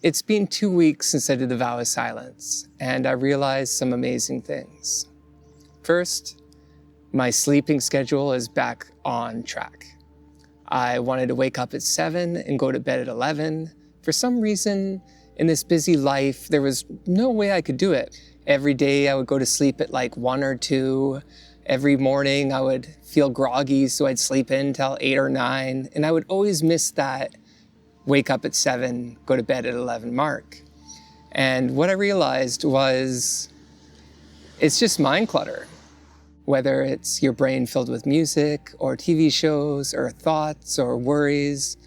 It's been 2 weeks since I did the vow of silence, and I realized some amazing things. First, my sleeping schedule is back on track. I wanted to wake up at 7 and go to bed at 11. For some reason, in this busy life, there was no way I could do it. Every day I would go to sleep at like 1 or 2. Every morning I would feel groggy, so I'd sleep in till 8 or 9. And I would always miss that wake up at 7, go to bed at 11 mark. And what I realized was it's just mind clutter. Whether it's your brain filled with music or TV shows or thoughts or worries,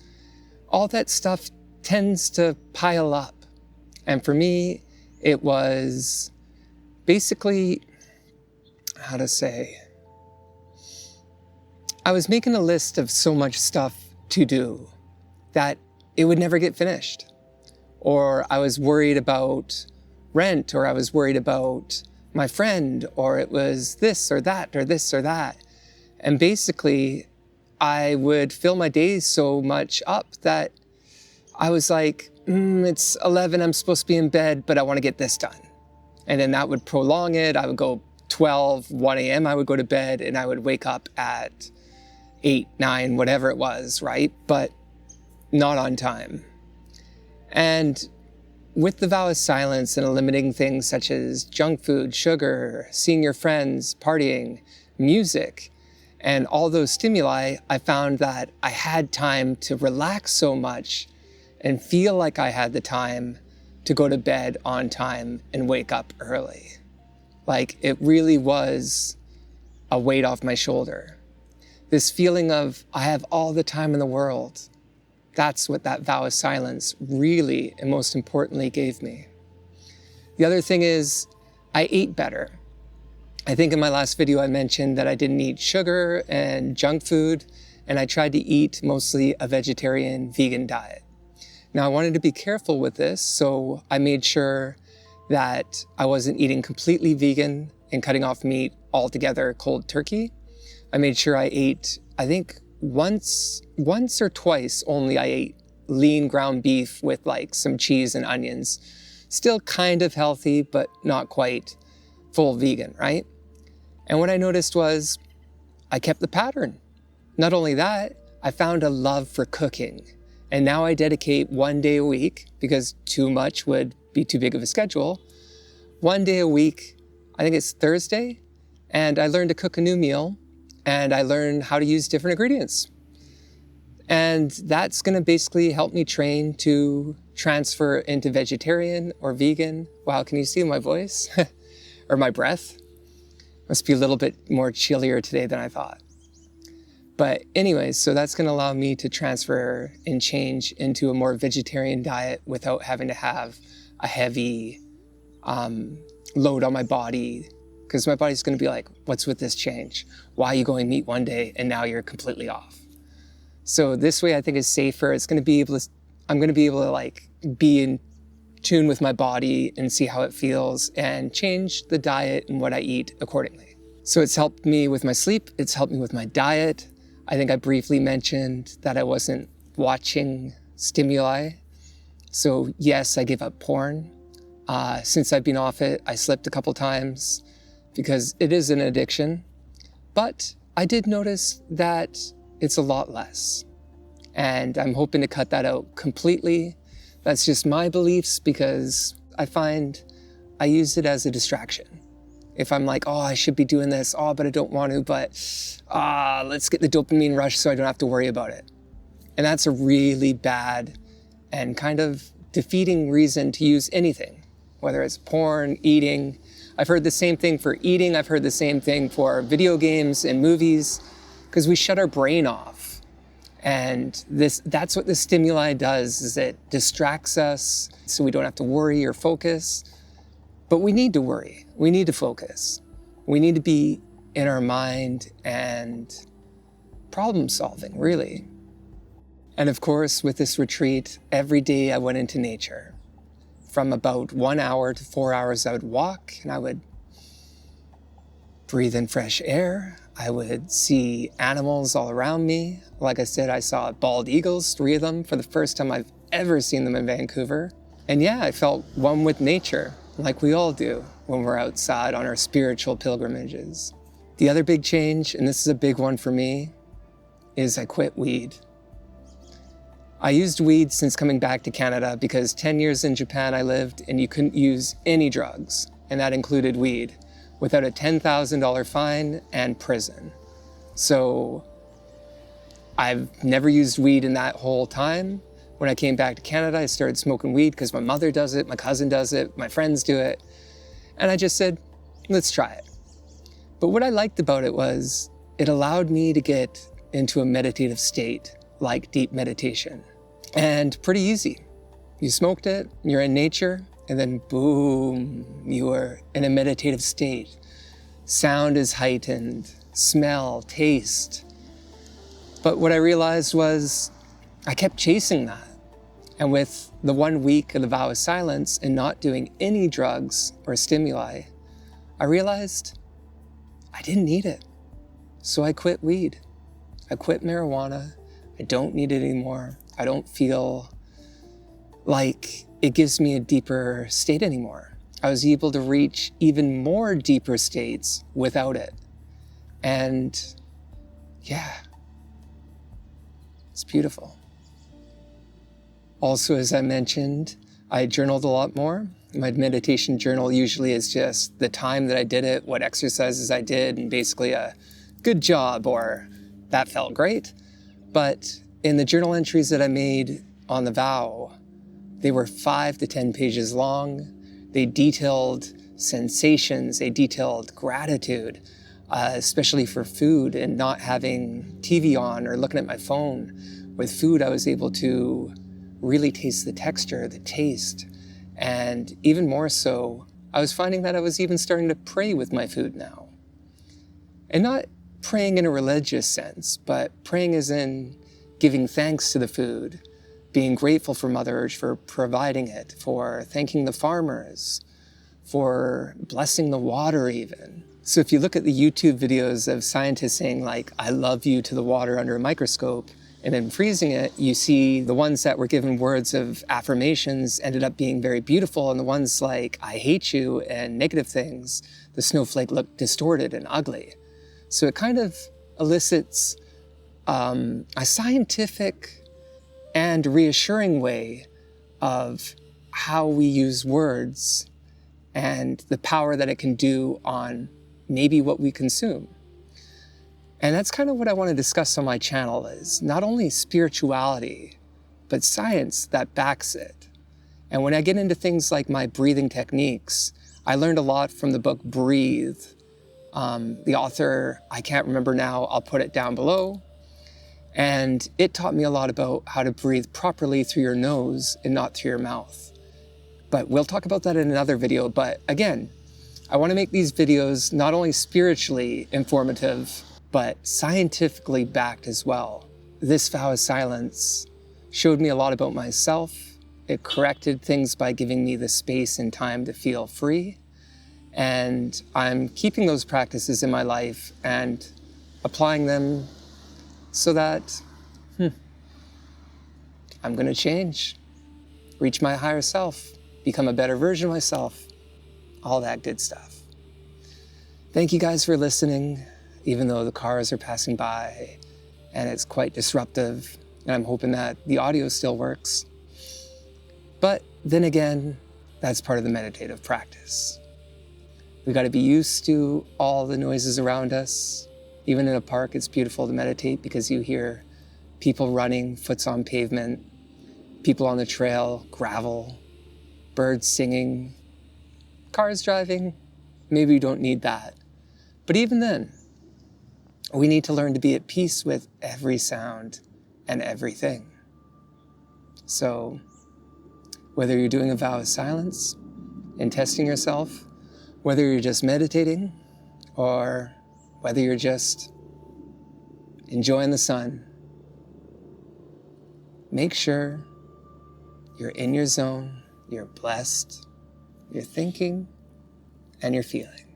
all that stuff tends to pile up. And for me, it was basically, I was making a list of so much stuff to do that it would never get finished. Or I was worried about rent, or I was worried about my friend, or it was this or that, or this or that. And basically, I would fill my days so much up that I was like, it's 11, I'm supposed to be in bed, but I want to get this done. And then that would prolong it. I would go 12, 1 a.m. I would go to bed, and I would wake up at 8, 9, whatever it was, right? But not on time. And with the vow of silence and eliminating things such as junk food, sugar, seeing your friends, partying, music, and all those stimuli, I found that I had time to relax so much and feel like I had the time to go to bed on time and wake up early. Like, it really was a weight off my shoulder. This feeling of, I have all the time in the world. That's what that vow of silence really, and most importantly, gave me. The other thing is, I ate better. I think in my last video I mentioned that I didn't eat sugar and junk food, and I tried to eat mostly a vegetarian, vegan diet. Now, I wanted to be careful with this, so I made sure that I wasn't eating completely vegan and cutting off meat altogether cold turkey. I made sure I ate, I think, once or twice only I ate lean ground beef with like some cheese and onions. Still kind of healthy, but not quite full vegan, right? And what I noticed was I kept the pattern. Not only that, I found a love for cooking. And now I dedicate 1 day a week, because too much would be too big of a schedule. 1 day a week, I think it's Thursday, and I learned to cook a new meal. And I learned how to use different ingredients. And that's gonna basically help me train to transfer into vegetarian or vegan. Wow, can you see my voice? Or my breath? Must be a little bit more chillier today than I thought. But anyways, so that's gonna allow me to transfer and change into a more vegetarian diet without having to have a heavy load on my body. Because my body's gonna be like, what's with this change? Why are you going meat 1 day and now you're completely off? So this way I think is safer. I'm gonna be able to like be in tune with my body and see how it feels and change the diet and what I eat accordingly. So it's helped me with my sleep. It's helped me with my diet. I think I briefly mentioned that I wasn't watching stimuli. So yes, I gave up porn. Since I've been off it, I slipped a couple times, because it is an addiction. But I did notice that it's a lot less. And I'm hoping to cut that out completely. That's just my beliefs, because I find I use it as a distraction. If I'm like, oh, I should be doing this, oh, but I don't want to, but let's get the dopamine rush so I don't have to worry about it. And that's a really bad and kind of defeating reason to use anything, whether it's porn, eating. I've heard the same thing for eating. I've heard the same thing for video games and movies, because we shut our brain off. And that's what the stimuli does, is it distracts us so we don't have to worry or focus. But we need to worry. We need to focus. We need to be in our mind and problem solving, really. And of course, with this retreat, every day I went into nature. From about 1 hour to 4 hours, I would walk and I would breathe in fresh air. I would see animals all around me. Like I said, I saw bald eagles, 3 of them, for the first time I've ever seen them in Vancouver. And yeah, I felt one with nature, like we all do when we're outside on our spiritual pilgrimages. The other big change, and this is a big one for me, is I quit weed. I used weed since coming back to Canada because 10 years in Japan I lived and you couldn't use any drugs, and that included weed, without a $10,000 fine and prison. So I've never used weed in that whole time. When I came back to Canada, I started smoking weed because my mother does it, my cousin does it, my friends do it. And I just said, let's try it. But what I liked about it was it allowed me to get into a meditative state, like deep meditation. And pretty easy. You smoked it, you're in nature, and then boom, you are in a meditative state. Sound is heightened, smell, taste. But what I realized was I kept chasing that. And with the 1 week of the vow of silence and not doing any drugs or stimuli, I realized I didn't need it. So I quit weed. I quit marijuana. I don't need it anymore. I don't feel like it gives me a deeper state anymore. I was able to reach even more deeper states without it. And yeah, it's beautiful. Also, as I mentioned, I journaled a lot more. My meditation journal usually is just the time that I did it, what exercises I did, and basically a good job or that felt great. But in the journal entries that I made on the vow, they were 5 to 10 pages long. They detailed sensations, they detailed gratitude, especially for food and not having TV on or looking at my phone. With food, I was able to really taste the texture, the taste. And even more so, I was finding that I was even starting to pray with my food now. And not praying in a religious sense, but praying as in giving thanks to the food, being grateful for Mother Earth for providing it, for thanking the farmers, for blessing the water even. So if you look at the YouTube videos of scientists saying like, I love you to the water under a microscope, and then freezing it, you see the ones that were given words of affirmations ended up being very beautiful, and the ones like, I hate you, and negative things, the snowflake looked distorted and ugly. So it kind of elicits a scientific and reassuring way of how we use words and the power that it can do on maybe what we consume. And that's kind of what I want to discuss on my channel, is not only spirituality, but science that backs it. And when I get into things like my breathing techniques, I learned a lot from the book Breathe. The author, I can't remember now, I'll put it down below. And it taught me a lot about how to breathe properly through your nose and not through your mouth. But we'll talk about that in another video. But again, I want to make these videos not only spiritually informative, but scientifically backed as well. This vow of silence showed me a lot about myself. It corrected things by giving me the space and time to feel free. And I'm keeping those practices in my life and applying them so that I'm going to change, reach my higher self, become a better version of myself, all that good stuff. Thank you guys for listening, even though the cars are passing by and it's quite disruptive, and I'm hoping that the audio still works. But then again, that's part of the meditative practice. We got to be used to all the noises around us. Even in a park, it's beautiful to meditate because you hear people running, foots on pavement, people on the trail, gravel, birds singing, cars driving. Maybe you don't need that. But even then, we need to learn to be at peace with every sound and everything. So whether you're doing a vow of silence and testing yourself, whether you're just meditating, or whether you're just enjoying the sun, make sure you're in your zone, you're blessed, you're thinking, and you're feeling.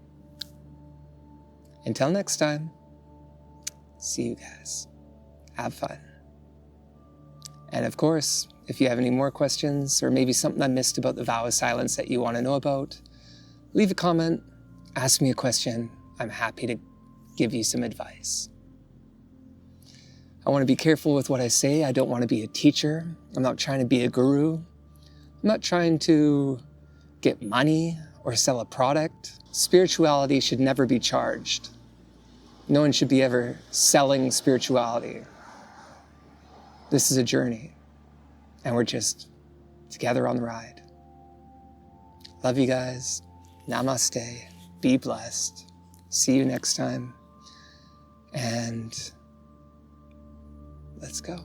Until next time, see you guys. Have fun. And of course, If you have any more questions, or maybe something I missed about the vow of silence that you want to know about, leave a comment, ask me a question. I'm happy to give you some advice. I want to be careful with what I say. I don't want to be a teacher. I'm not trying to be a guru. I'm not trying to get money or sell a product. Spirituality should never be charged. No one should be ever selling spirituality. This is a journey, and we're just together on the ride. Love you guys. Namaste. Be blessed. See you next time. And let's go.